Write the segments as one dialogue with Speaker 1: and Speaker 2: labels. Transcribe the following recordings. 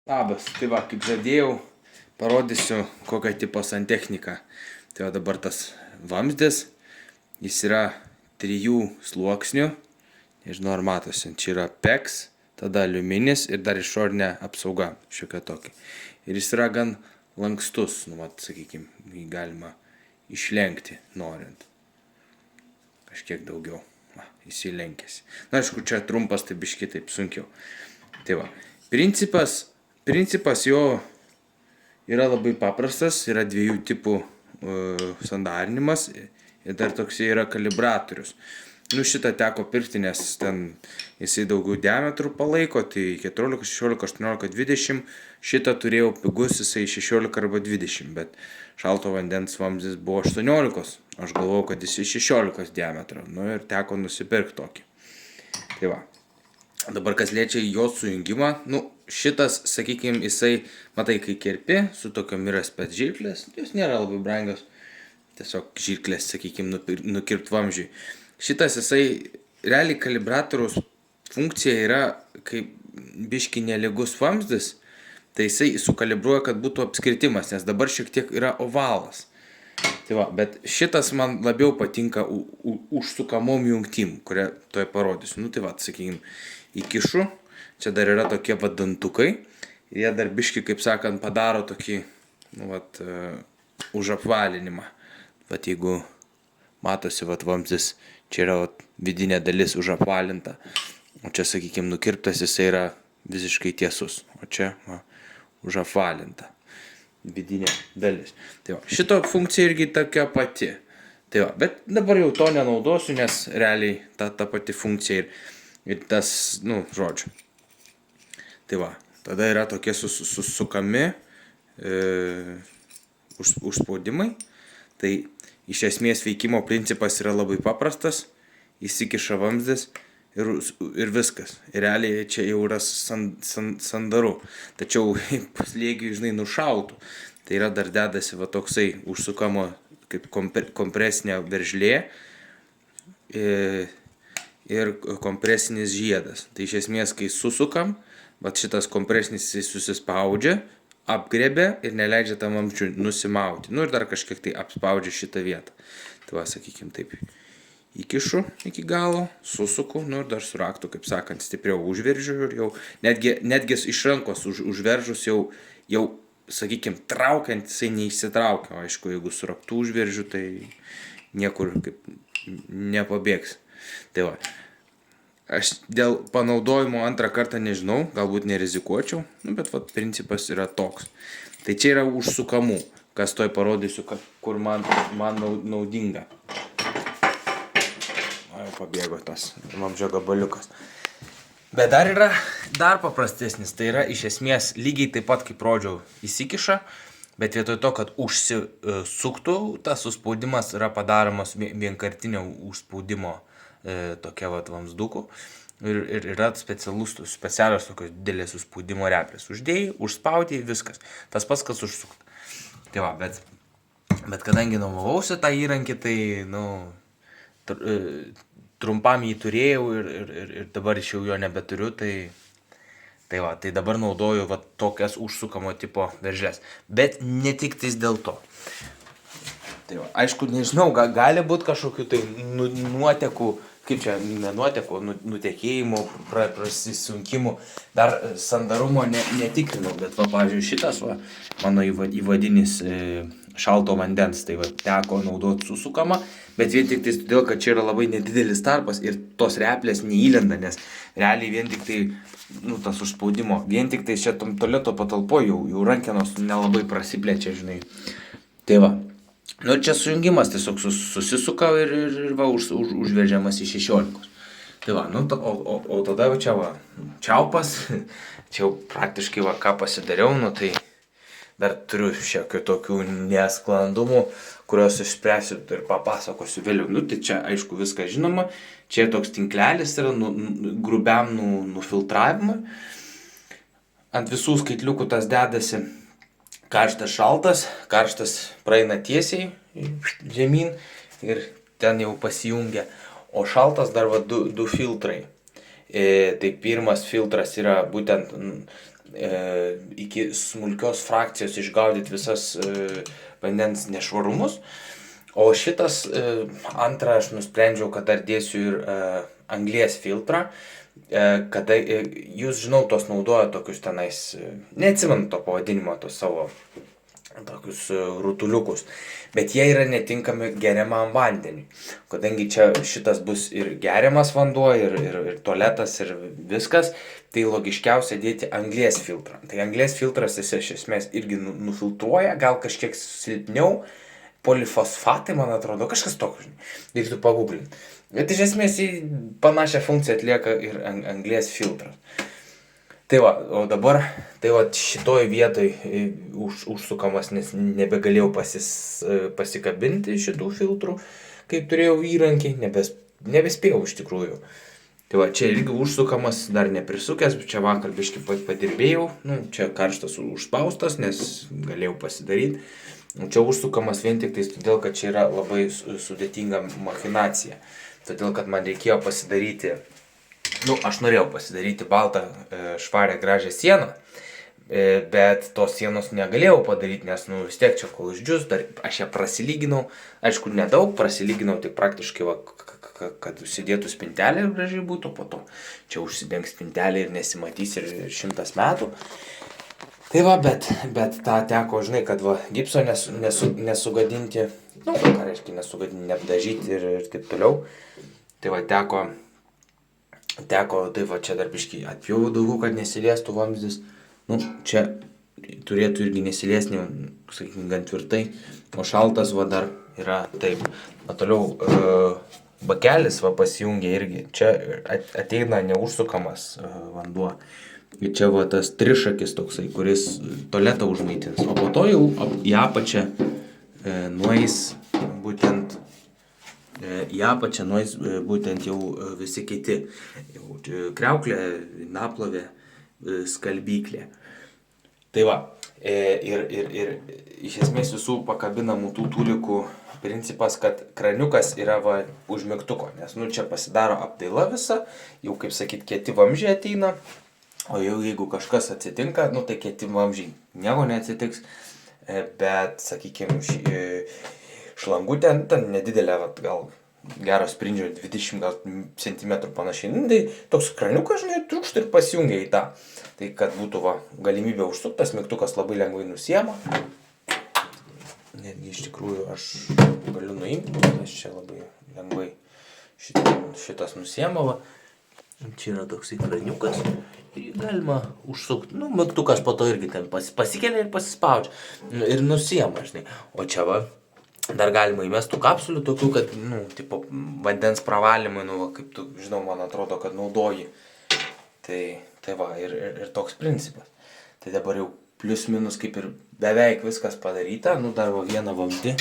Speaker 1: Labas, tai va, kaip žadėjau, parodysiu kokią tipo santechniką. Tai va dabar tas vamzdis, jis yra 3 sluoksnių, nežinau ar matosi, čia yra PEX, tada aliuminis ir dar išorinė apsauga šiokia tokia. Ir jis yra gan lankstus, sakykime, jį galima išlenkti norint. Kažkiek daugiau, jis įlenkėsi. Na, aišku, čia trumpas, tai biški taip sunkiau. Tai va, Principas jo yra labai paprastas, yra 2 tipų sandarinimas ir dar toks yra kalibratorius. Šitą teko pirkti, nes ten jisai daugiau diametrų palaiko, tai 14, 16, 18, 20. Šitą turėjau pigus, jisai 16 arba 20, bet šalto vandens vamzdis buvo 18. Aš galvojau, kad jisai 16 diametro, ir teko nusipirkti tokį. Tai va. Dabar kas liečia jo sujungimą, šitas, sakykime, jisai, matai, kai kerpi, su tokiom yra spec žirklės, jos nėra labai brangios, tiesiog žirklės, sakykime, nukirpt vamzdžiui. Šitas jisai, realiai kalibratoriaus funkcija yra, kaip biški nelygus vamzdis, tai jisai sukalibruoja, kad būtų apskritimas, nes dabar šiek tiek yra ovalas. Tai va, bet šitas man labiau patinka užsukamom jungtim, kurią toj parodysiu. Tai va, sakykime, įkišu, čia dar yra tokie dantukai, ir jie dar biški, kaip sakant, padaro tokį, užapvalinimą. Jeigu matosi, vamzdis, čia yra vidinė dalis užapvalinta, o čia, sakykime, nukirptas jisai yra visiškai tiesus, o čia užapvalinta vidinė dalis. Tai va, šito funkcija irgi tokia pati. Tai va, bet dabar jau to nenaudosiu, nes realiai ta pati funkcija ir tas, žodžiu. Tai va, tada yra tokie susukami užspaudimai. Tai iš esmės veikimo principas yra labai paprastas, įsikiša vamzdis ir viskas. Ir realiai čia jau yra sandaru. Tačiau paslėgiui, nušautų. Tai yra dar dedasi toksai užsukamo kaip kompresinė veržlė ir kompresinis žiedas. Tai iš esmės, kai susukam, šitas kompresinis susispaudžia, apgrebia ir neleidžia tam vamzdžiui nusimauti. Ir dar kažkiek tai apspaudžia šitą vietą. Tai va, sakykime taip, įkišu iki galo, susuku, ir dar su raktu, kaip sakant, stipriau užveržiu ir jau, netgi iš rankos užveržus jau, sakykime, traukiant, jisai neįsitraukia. O aišku, jeigu su raktu užveržiu, tai niekur kaip nepabėgs. Tai va, aš dėl panaudojimo antrą kartą nežinau, galbūt nerizikuočiau, bet principas yra toks. Tai čia yra užsukamų, kas toj parodysiu, kur man naudinga. Pabėgo tas vamzdžio gabaliukas. Bet dar yra dar paprastesnis, tai yra iš esmės lygiai taip pat kaip rodžiau įsikiša, bet vietoj to, kad užsisuktų, tas suspaudimas yra padaromas vienkartinio užspaudimo tokia vamzdukų ir yra specialios tokios didelės suspaudimo replės. Uždėjai, užspaudėjai, viskas. Tas pats, kas užsukta. Tai va, bet kadangi nuomavausi tą įrankį, tai, trumpam jį turėjau ir dabar iš jo nebeturiu, tai va, tai dabar naudoju tokias užsukamo tipo veržlės. Bet ne tik tais dėl to. Tai va, aišku, nežinau, gali būti kažkokių tai nuotekų, kaip čia, nenuotekų, nutekėjimų, prasisunkimų, dar sandarumo netikrinau, bet pavyzdžiui, šitas mano įvadinis šalto vandens, tai teko naudoti susukamą, bet vien tik tai todėl, kad čia yra labai nedidelis tarpas ir tos replės neįlenda, nes realiai vien tik tai, tas užspaudimo, vien tik tai čia tam tualeto patalpoje jau rankenos nelabai prasiplečia, žinai. Tai va, čia sujungimas tiesiog susisuka ir užveržiamas į 16. Tai va, o tada čia čiaupas, čia jau praktiškai ką pasidariau, tai dar turiu šiokių tokių nesklandumų, kuriuos išspręsiu ir papasakosiu vėliau. Tai čia, aišku, viskas žinoma. Čia toks tinklelis yra grubiam nufiltravimui. Ant visų skaitliukų tas dedasi karštas, šaltas. Karštas praeina tiesiai žemyn ir ten jau pasijungia. O šaltas dar du filtrai. Tai pirmas filtras yra būtent iki smulkios frakcijos išgaudyti visas vandens nešvarumus. O šitas antrą aš nusprendžiau, kad dar dėsiu ir anglies filtrą, kada jūs, žinau, tos naudoja tokius tenais, neatsimenu to pavadinimo, tos savo tokius rutuliukus, bet jie yra netinkami geriamam vandeniui. Kadangi čia šitas bus ir geriamas vanduo, ir tualetas, ir viskas, tai logiškiausia dėti anglies filtrą. Tai anglies filtras jis iš esmės irgi nufiltruoja, gal kažkiek silpniau, polifosfatai, man atrodo, kažkas tokio, reiktų paguglinti. Bet iš esmės į panašią funkciją atlieka ir anglies filtras. Tai va, o dabar, tai va šitoj vietoj užsukamas, nes nebegalėjau pasikabinti šitų filtrų, kaip turėjau įrankį, nebespėjau iš tikrųjų. Tai va, čia irgi užsukamas, dar neprisukęs, čia vakar biškį padirbėjau, čia karštas užspaustas, nes galėjau pasidaryti. Čia užsukamas vien tik tais todėl, kad čia yra labai sudėtinga machinacija. Todėl, kad man reikėjo pasidaryti, aš norėjau pasidaryti baltą, švarę, gražią sieną, bet tos sienos negalėjau padaryti, nes vis tiek čia kol išdžius, dar aš ją prasilyginau, aišku, nedaug, prasilyginau tik praktiškai, kad užsidėtų spintelė ir gražiai būtų, po to čia užsidengs spintelė ir nesimatys ir 100 metų. Tai va, bet tą teko, žinai, kad va, gipso nesugadinti, ką reiškia nesugadinti, neapdažyti ir taip toliau. Tai va, teko, tai va, čia dar biškį atpjovau daugiau, kad nesiliestų vamzdis. Čia turėtų irgi nesiliesnį, sakykime, gan tvirtai, o šaltas va dar yra taip. Toliau bakelis va pasijungia irgi, čia ateina neužsukamas vanduo. Ir čia va tas trišakis toksai, kuris tualetą užmaitins, o po to jau į apačią nueis būtent jau visi kiti, kriauklė, naplovė, skalbyklė. Tai va, ir iš esmės visų pakabinamų tų tūlikų principas, kad kraniukas yra va už mygtuko, nes čia pasidaro apdaila visa, jau kaip sakyt, kieti vamzdžiai ateina. O jau jeigu kažkas atsitinka, tai kieti vamzdžiai nieko neatsitiks, bet, sakykime, šlangutė, nedidelė, gal gero sprindžio 20 cm panašiai, tai toks kraniukas, žinai, trūkšta ir pasijungia į tą. Tai kad būtų galimybė užsuktas, mygtukas labai lengvai nusiema. Netgi iš tikrųjų aš galiu nuimti, nes čia labai lengvai šitas nusiema. Čia yra toksai kraniukas. Galima užsukti, mygtukas po to irgi ten pasikelia ir pasispaudžia ir nusiema, žinai. O čia va, dar galima įmestų kapsulių tokių, kad, tipo, vandens pravalymui, kaip tu, žinau, man atrodo, kad naudoji. Tai va, ir toks principas. Tai dabar jau plius minus kaip ir beveik viskas padaryta, dar va vieną vamzdį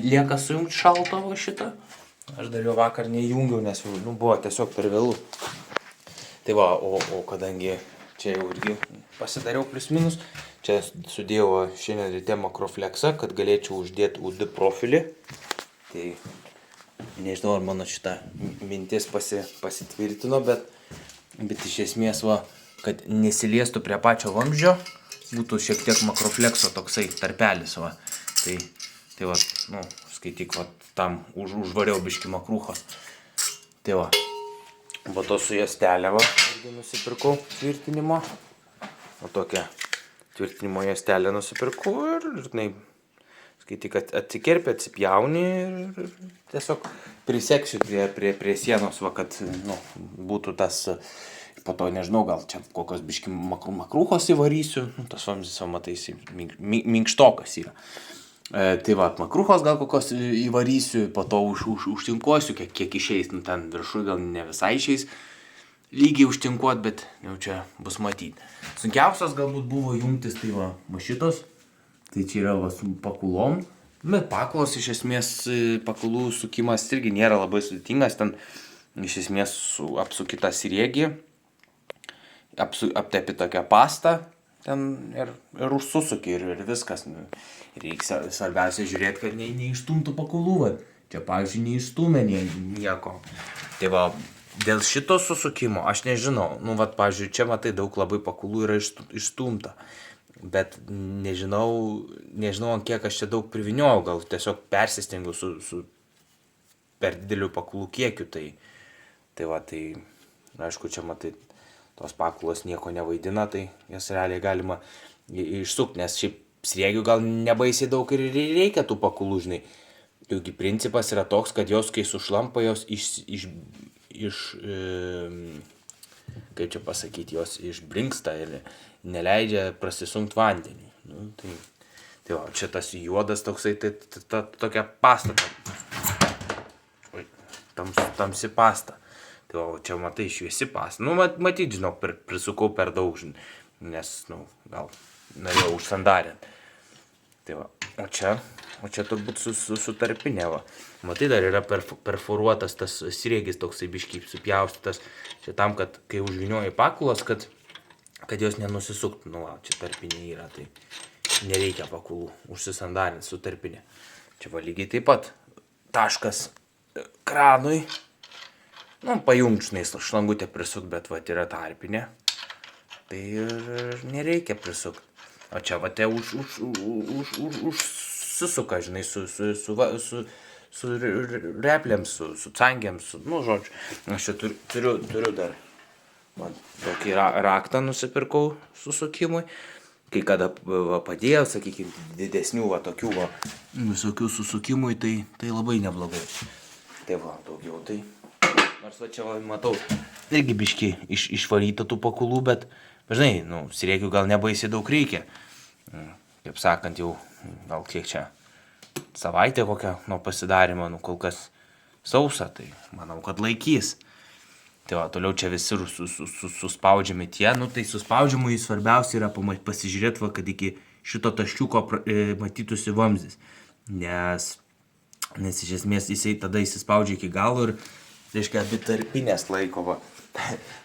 Speaker 1: lieka sujungti šalto va šitą. Aš dar jo vakar neįjungiau, nes buvo tiesiog per vėlų. Tai va, o kadangi čia jau irgi pasidariau plius minus, čia sudėjau šiandien ryte makrofleksą, kad galėčiau uždėti UD profilį. Tai nežinau, ar mano šitą mintis pasitvirtino, bet iš esmės va, kad nesiliestų prie pačio vamzdžio, būtų šiek tiek makroflekso toksai tarpelis va. Tai va, skaityk, va, tam užvariau biškį makrūchos. Tai va. Po to su juostelė va, irgi nusipirkau tvirtinimo. O tokią tvirtinimo juostelę nusipirkau ir skaityk, kad atsikerpia, atsipjauni ir tiesiog priseksiu prie sienos, va, kad būtų tas, po to nežinau, gal čia kokios biški makrūchos įvarysiu, tas vamzdis, matai, minkštokas yra. Tai va, makrūchos gal kokios įvarysiu, po to užtinkuosiu, kiek išeis, ten viršų gal ne visai išeis lygiai užtinkuot, bet jau čia bus matyti. Sunkiausias galbūt buvo jungtis, tai va, šitos, tai čia yra va su pakulom, bet pakulos iš esmės, pakulų sukimas irgi nėra labai sudėtingas, ten iš esmės apsuki tą sriegį, aptepi tokią pastą, ten ir užsusuki ir viskas. Reikia svarbiausia žiūrėti, kad neišstumtų pakulų. Čia, pavyzdžiui, neišstumė nieko. Tai va, dėl šito susukimo aš nežinau. Nu, vat, pavyzdžiui, čia matai daug labai pakulų yra išstumta. Bet nežinau, ant kiek aš čia daug priviniojau, gal tiesiog persistengiau su per dideliu pakulų kiekiu. Tai va, tai aišku, čia matai, tos pakulos nieko nevaidina, tai jas realiai galima išsukti, nes šiaip sriegių gal nebaisiai daug ir reikia tų pakulų, žinai. Jaugi principas yra toks, kad jos, kai sušlampa, jos kaip čia pasakyti, jos išbrinksta ir neleidžia prasisunkti vandenį. Nu, tai va, čia tas juodas toksai, tai tokia pasta, tamsi pasta. Tai va, čia matai šviesi pasta. Nu, matyt, žinau, prisukau per daug, nes, nu, gal norėjau užsandarinti. Tai va, o čia turbūt su tarpinė, va. Matai, dar yra perforuotas tas sriegis toksai biškiai supjaustytas. Čia tam, kad kai užvinioji pakulas, kad jos nenusisuktų. Nu, va, čia tarpinė yra, tai nereikia pakulų užsisandarinti su tarpinė. Čia va lygiai taip pat taškas kranui. Nu, pajungšnai šlangutę prisuk, bet va yra tarpinė. Tai ir nereikia prisukti. O čia va te užsisuka, žinai, su replėm, su cangiam, nu, žodžiu. Aš čia turiu dar tokį raktą nusipirkau susukimui. Kai kada padėjau, sakykime, didesnių va tokių va visokių susukimui, tai labai neblogai. Tai va, daugiau tai. Nors va čia va matau, irgi biški išvaryta tų pakulų, bet, žinai, nu, sriegių gal nebaisiai daug reikia. Kaip sakant, jau gal kiek čia savaitė kokią nuo pasidarimo, nu, kol kas sausa, tai manau, kad laikys. Tai va, toliau čia visi suspaudžiami tie, nu, tai suspaudžiamui svarbiausia yra pasižiūrėti, va, kad iki šito taškiuko matytųsi vamzdis. Nes iš esmės jisai tada įsispaudžia iki galo ir, reiškia, abi tarpinės laiko, va.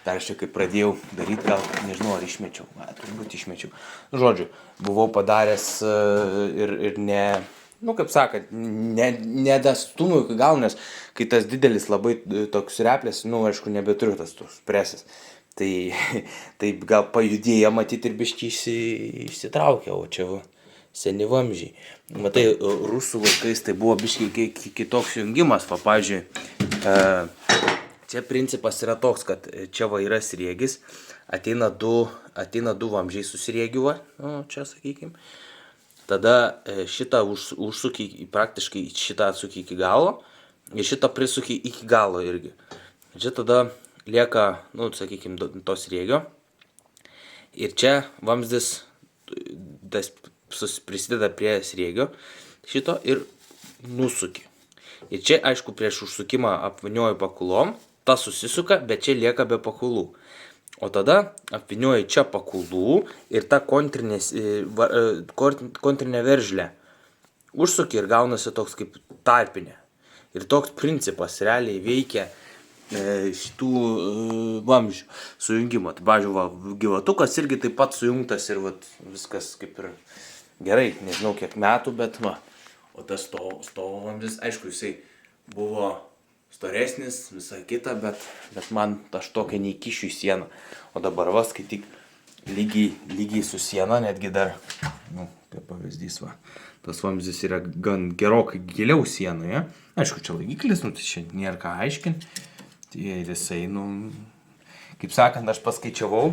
Speaker 1: Dar aš čia kaip pradėjau daryti, gal nežinau, ar išmečiau, turbūt išmečiau. Žodžiu, buvau padaręs ir ne, nu kaip sakant, nedastumau iki galo, nes kai tas didelis labai toks replės, nu aišku, nebeturiu tas presės. Tai gal pajudėjo matyti ir biškį išsitraukė, o čia va, seni vamzdžiai. Matai, rusų laikais tai buvo biškį kitoks jungimas, va, pavyzdžiui, čia principas yra toks, kad čia va yra sriegis, ateina du vamzdžiai su sriegiu, va, nu, čia sakykim. Tada šitą užsuki, praktiškai šitą atsuki iki galo ir šitą prisuki iki galo irgi. Čia tada lieka, nu, sakykim, to sriegio. Ir čia vamzdis prisideda prie sriegio šito ir nusuki. Ir čia, aišku, prieš užsukimą apvinioji pakulom, tas susisuka, bet čia lieka be pakulų. O tada apvinioji čia pakulų ir ta kontrinė veržlė užsuki ir gaunasi toks kaip tarpinė. Ir toks principas realiai veikia šitų vamzdžių sujungimo. Tai, pavyzdžiui, gyvatukas irgi taip pat sujungtas ir vat, viskas kaip ir gerai, nežinau kiek metų, bet va. O tas stovo vamzdis, aišku, jisai buvo storesnis, visai kita, bet man aš tokia neįkišiu į sieną. O dabar vas, kai tik lygiai su siena, netgi dar, nu, kaip pavyzdys, va, tas vamzdis yra gan gerokai giliau sienoje. Aišku, čia laikiklis, nu, tai čia nėra ką aiškinti. Ir jisai, nu, kaip sakant, aš paskaičiavau,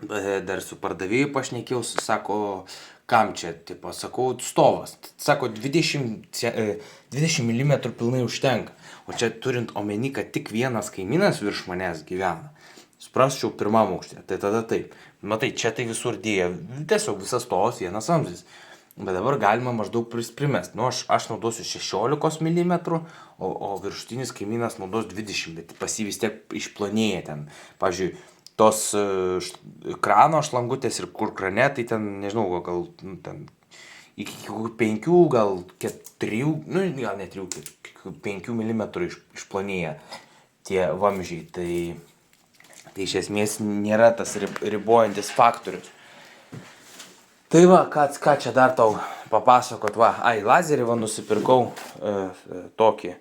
Speaker 1: dar su pardavėju pašnekėjau, sako, kam čia, tipo, sakau, stovas. Sako, 20 mm pilnai užtenka. O čia turint omeny, kad tik vienas kaimynas virš manęs gyvena. Suprasčiau pirmam aukšte, tai tada taip. Matai, čia tai visur dėja, tiesiog visas stovas vienas vamzdis. Bet dabar galima maždaug primest. Nu, aš naudosiu 16 mm, o viršutinis kaimynas naudos 20, bet pas jį vis tiek išplonėja ten. Pavyzdžiui, tos krano šlangutės ir kur krane, tai ten, nežinau, gal ten iki 5, gal 4, nu, gal ne 3, 5 mm išplonėja tie vamzdžiai. Tai iš esmės nėra tas ribojantis faktorius. Tai va, ką čia dar tau papasakot, va, lazerį va nusipirkau tokį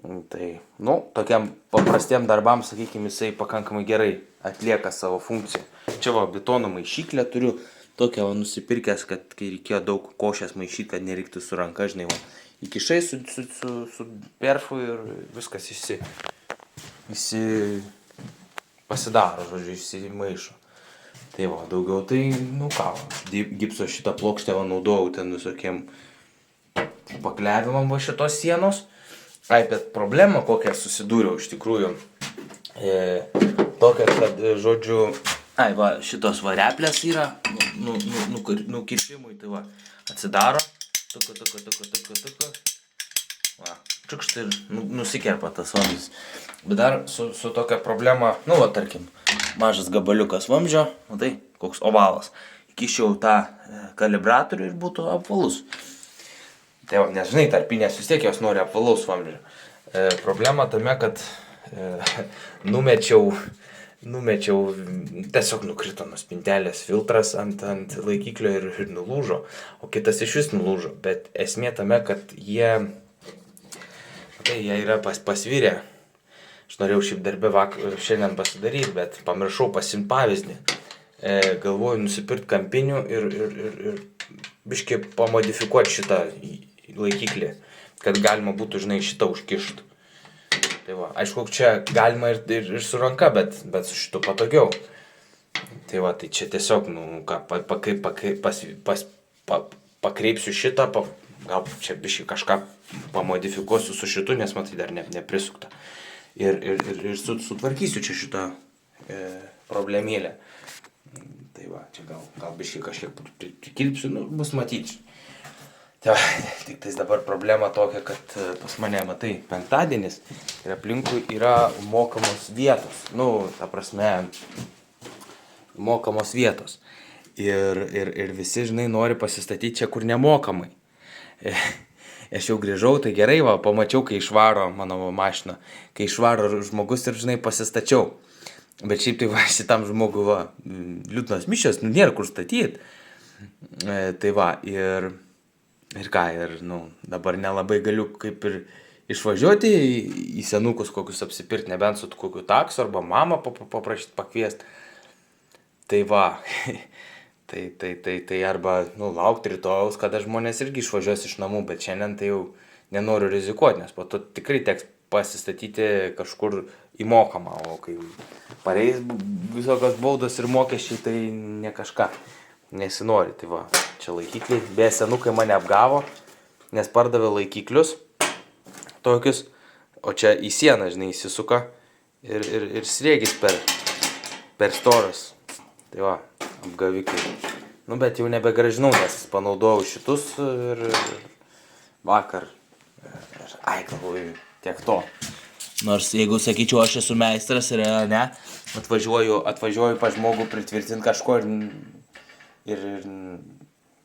Speaker 1: Tai, nu, tokiam paprastiem darbam, sakykime, jisai pakankamai gerai atlieka savo funkciją. Čia va, betono maišyklę turiu, tokią va, nusipirkęs, kad kai reikėjo daug košės maišyti, kad nereiktų su ranka, žinai, va. Įkišai su perfu ir viskas pasidaro, žodžiu, išsimaišo. Tai va, daugiau tai, nu ką, gipso šitą plokštę va naudojau ten visokiem pakliavimam va šitos sienos. Ai, bet problema kokią susidūriau iš tikrųjų. Tokia, kad, žodžiu, ai, va, šitos vareplės yra nukirpimui, tai va, atsidaro, tuko. Va, čiukšt ir nusikerpa tas vamzdis. Bet dar su tokia problema, nu va, tarkim, mažas gabaliukas vamzdžio, matai, koks ovalas. Įkiščiau tą kalibratorių ir būtų apvalus. Tai va, nes žinai, tarpinės vis tiek jos nori apvalaus vamzdžio. Problema tame, kad numečiau, tiesiog nukrito nuo spintelės filtras ant laikiklio ir nulūžo, o kitas iš vis nulūžo. Bet esmė tame, kad jie yra pasvirę. Aš norėjau šiaip darbę šiandien pasidaryti, bet pamiršau pasiimti pavyzdį. Galvoju nusipirkti kampinių ir biškį pamodifikuoti šitą laikiklį, kad galima būtų, žinai, šitą užkišti. Tai va, aišku, čia galima ir su ranka, bet su šitu patogiau. Tai va, tai čia tiesiog, nu, ką, pakreipsiu šitą, gal čia biškį kažką pamodifikuosiu su šitu, nes matai dar neprisukta. Ir sutvarkysiu čia šitą problemėlę. Tai va, čia gal biškį kažkiek prikilpsiu, nu, bus matyti. Tai va, tik tais dabar problema tokia, kad pas mane, matai, penktadienis ir aplinkui yra mokamos vietos. Nu, ta prasme, mokamos vietos. Ir visi, žinai, nori pasistatyti čia, kur nemokamai. Aš jau grįžau, tai gerai, va, pamačiau, kai išvaro mano mašiną, kai išvaro žmogus ir, žinai, pasistačiau. Bet šiaip tai va, šitam žmogui, va, liūdnos mišios, nu, nėra kur statyti. Tai va, ir ką, nu, dabar nelabai galiu kaip ir išvažiuoti į senukus kokius apsipirkti, nebent su kokiu taksu arba mamą paprašyti pakviesti. Tai va, tai arba, nu, laukti rytojaus, kada žmonės irgi išvažiuos iš namų, bet šiandien tai jau nenoriu rizikuoti, nes po to tikrai teks pasistatyti kažkur įmokamą, o kai pareis visokios baudos ir mokesčiai, tai ne kažką nesinori. Tai va, čia laikikliai, beje, senukai mane apgavo, nes pardavė laikiklius tokius, o čia į sieną, žinai, įsisuka ir sriegis per storas. Tai va, apgavikai. Nu, bet jau nebegražinau, nes panaudojau šitus ir vakar. Galvoju, tiek to. Nors jeigu sakyčiau, aš esu meistras ir ne, atvažiuoju pas žmogų pritvirtinti kažko ir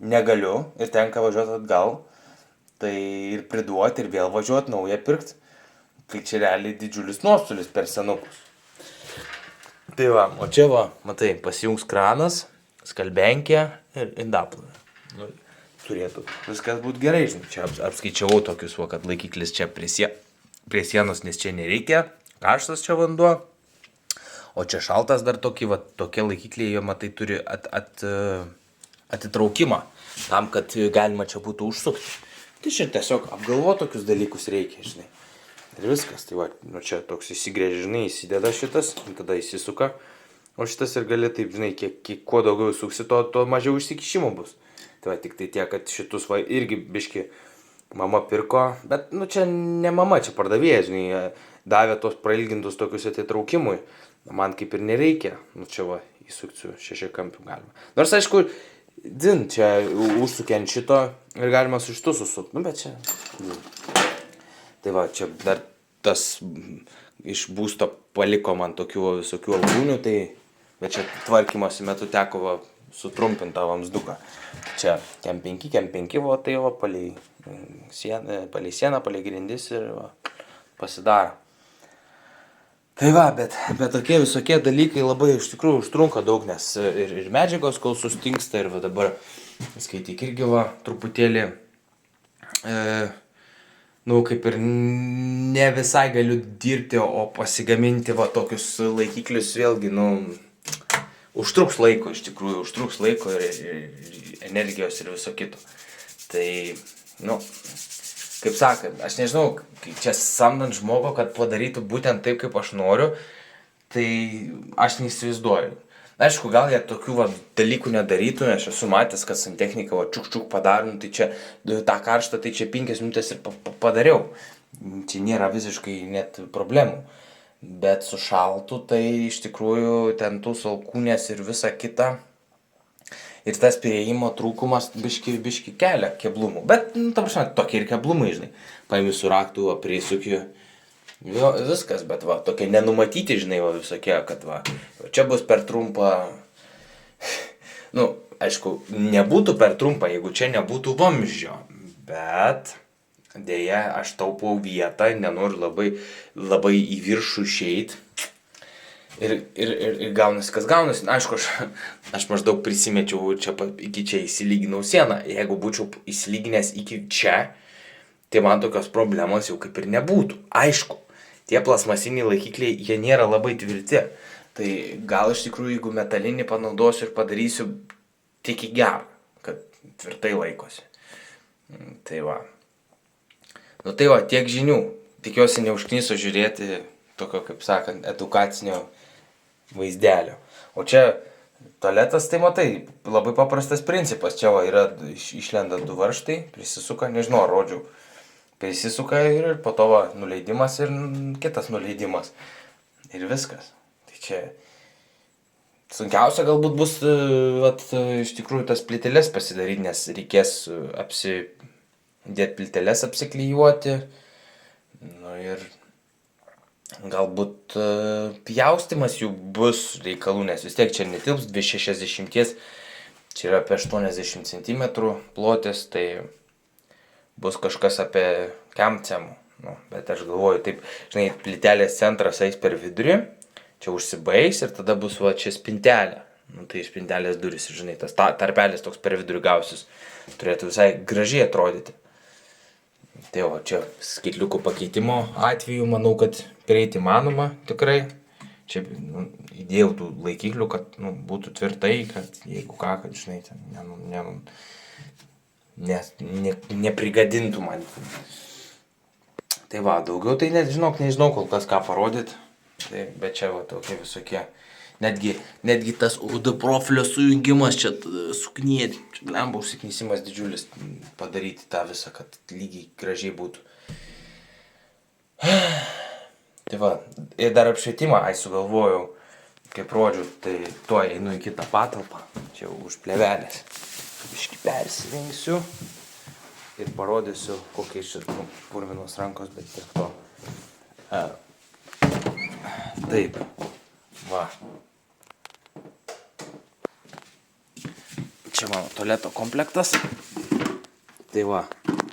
Speaker 1: negaliu ir tenka važiuoti atgal, tai ir priduoti ir vėl važiuoti, naują pirkti. Tai čia realiai didžiulis nuostolis per senukus. Tai va, o čia va, matai, pasijungs kranas, skalbenkė ir indaplovė. Nu, turėtų viskas būti gerai, žinai. Čia apskaičiavau tokius, va, kad laikiklis čia prie sienos, nes čia nereikia, karštas čia vanduo. O čia šaltas dar tokie laikikliai, jo matai, turi atitraukimą, tam, kad galima čia būtų užsukti. Tai čia tiesiog apgalvoti tokius dalykus reikia, žinai. Ir viskas, tai va, nu čia toks įsigrėžia, žinai, įsideda šitas, tada įsisuka, o šitas ir gali taip, žinai, kuo daugiau suksi, to mažiau išsikišimų bus. Tai va, tik tai tiek, kad šitus va irgi biški mama pirko, bet, nu čia ne mama, čia pardavėja, žinai, davė tos prailgintus tokius atitraukimui. Man kaip ir nereikia, nu čia va, įsuksiu 6 kampių galima. Nors aišku, čia užsukė ant šito ir galima su šitu susukti, nu bet čia. Tai va, čia dar tas iš būsto paliko man tokių visokių algūnių, tai bet čia tvarkymosi metu teko va, sutrumpintą vamzduką. Čia kem 5, va, tai va, palei sieną, palei grindis ir va, pasidaro. Tai va, bet tokie visokie dalykai labai iš tikrųjų užtrunka daug, nes ir medžiagos kol sustingsta ir va dabar skaityk irgi va truputėlį nu, kaip ir ne visai galiu dirbti, o pasigaminti va tokius laikiklius vėlgi, nu, užtruks laiko iš tikrųjų, užtruks laiko ir energijos ir viso kito. Tai, nu, kaip sakant, aš nežinau, čia samdant žmogų, kad padarytų būtent taip, kaip aš noriu, tai aš neįsivaizduoju. Aišku, gal jie tokių va, dalykų nedarytų, aš esu matęs, kad santechnika va, čiuk padaro, tai čia tą karštą, tai čia 5 minutės ir padariau. Čia nėra visiškai net problemų. Bet su šaltu, tai iš tikrųjų ten tų alkūnės ir visa kita. Ir tas prieimo trūkumas biški kelia keblumų. Bet, nu, ta prasme, tokie ir keblumai, žinai. Paimi su raktu, prisukiu. Jo, viskas, bet va, tokie nenumatyti, žinai, va, visokie, kad va, čia bus per trumpa. Nu, aišku, nebūtų per trumpa, jeigu čia nebūtų vamzdžio. Bet, dėja, aš taupau vietą, nenoriu labai į viršų išeit. Ir gaunasi, kas gaunasi. Aišku, aš maždaug prisimečiau čia, iki čia įsilyginau sieną. Jeigu būčiau įsilyginęs iki čia, tai man tokios problemos jau kaip ir nebūtų. Aišku, tie plasmasiniai laikikliai, jie nėra labai tvirti. Tai gal iš tikrųjų, jeigu metalinį panaudosiu ir padarysiu tik į gerą, kad tvirtai laikosi. Tai va. Nu tai va, tiek žinių. Tikiuosi neužkniso žiūrėti tokio, kaip sakant, edukacinio vaizdelio. O čia tualetas, tai matai, labai paprastas principas. Čia va yra išlenda 2 varžtai, prisisuka, nežinau, rodžiau. Prisisuka ir po to va, nuleidimas ir kitas nuleidimas. Ir viskas. Tai čia sunkiausia galbūt bus vat, iš tikrųjų tas plyteles pasidaryti, nes reikės dėti plyteles apsiklijuoti. Nu ir galbūt pjaustymas jų bus reikalų, nes vis tiek čia netilps 260, čia yra apie 80 cm plotis, tai bus kažkas apie kemcemų. Nu, bet aš galvoju, taip, žinai, plytelės centras eis per vidurį, čia užsibaigs ir tada bus va čia spintelė. Nu, tai spintelės durys, žinai, tas tarpelis toks per vidurį gausis, turėtų visai gražiai atrodyti. Tai va, čia skaitliukų pakeitimo atveju, manau, kad prieiti manoma tikrai. Čia įdėjau tų laikiklių, kad būtų tvirtai, kad jeigu ką, kad, žinai, ten neprigadintų man. Tai va, daugiau tai nežinau kol kas ką parodyti. Tai, bet čia va tokie visokie. Netgi tas UD profilio sujungimas čia suknieti. Čia lemba užsiknisimas didžiulis padaryti tą visą, kad lygiai gražiai būtų. Tai va, ir dar apšvietimą, sugalvojau, kaip rodžiu, tai tuo einu į kitą patalpą. Čia už plėvelės. Biškį persirengsiu ir parodysiu, kokie iš purvinos rankos, bet tiek to. Taip, va. Čia mano tualeto komplektas. Tai va,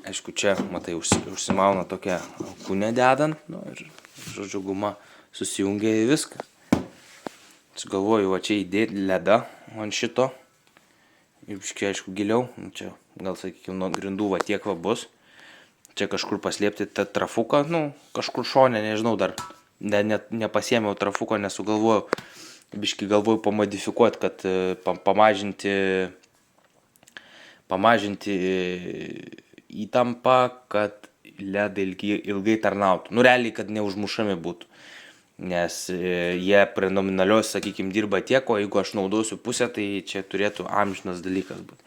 Speaker 1: aišku, čia, matai, užsimauna tokia alkūnė dedant, nu ir, žodžiu, guma susijungia į viską. Aš galvoju, va čia įdėti ledą ant šito. Ir biškį, aišku, giliau, čia gal, sakykime, nuo grindų va tiek va bus. Čia kažkur paslėpti tą trafuką, kažkur šone, nežinau, dar nepasiėmiau trafuko, nesugalvojau. Biškį galvoju pamodifikuoti, kad pamažinti įtampą, kad ledai ilgai tarnautų. Nu, realiai, kad neužmušami būtų. Nes jie prie nominalios, sakykime, dirba tiek, o jeigu aš naudosiu pusę, tai čia turėtų amžinas dalykas būti.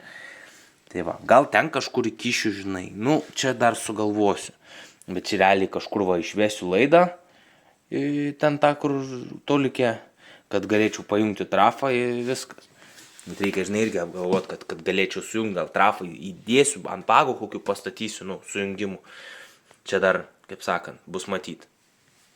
Speaker 1: Tai va, gal ten kažkur įkišiu, žinai, čia dar sugalvosiu. Bet čia realiai kažkur va išvesiu laidą, ten tą, kur tolikė, kad galėčiau pajungti trafą ir viskas. Bet reikia, žinai, irgi apgalvoti, kad galėčiau sujungti, gal trafą įdėsiu, ant pago kokių pastatysiu, sujungimų. Čia dar, kaip sakant, bus matyti.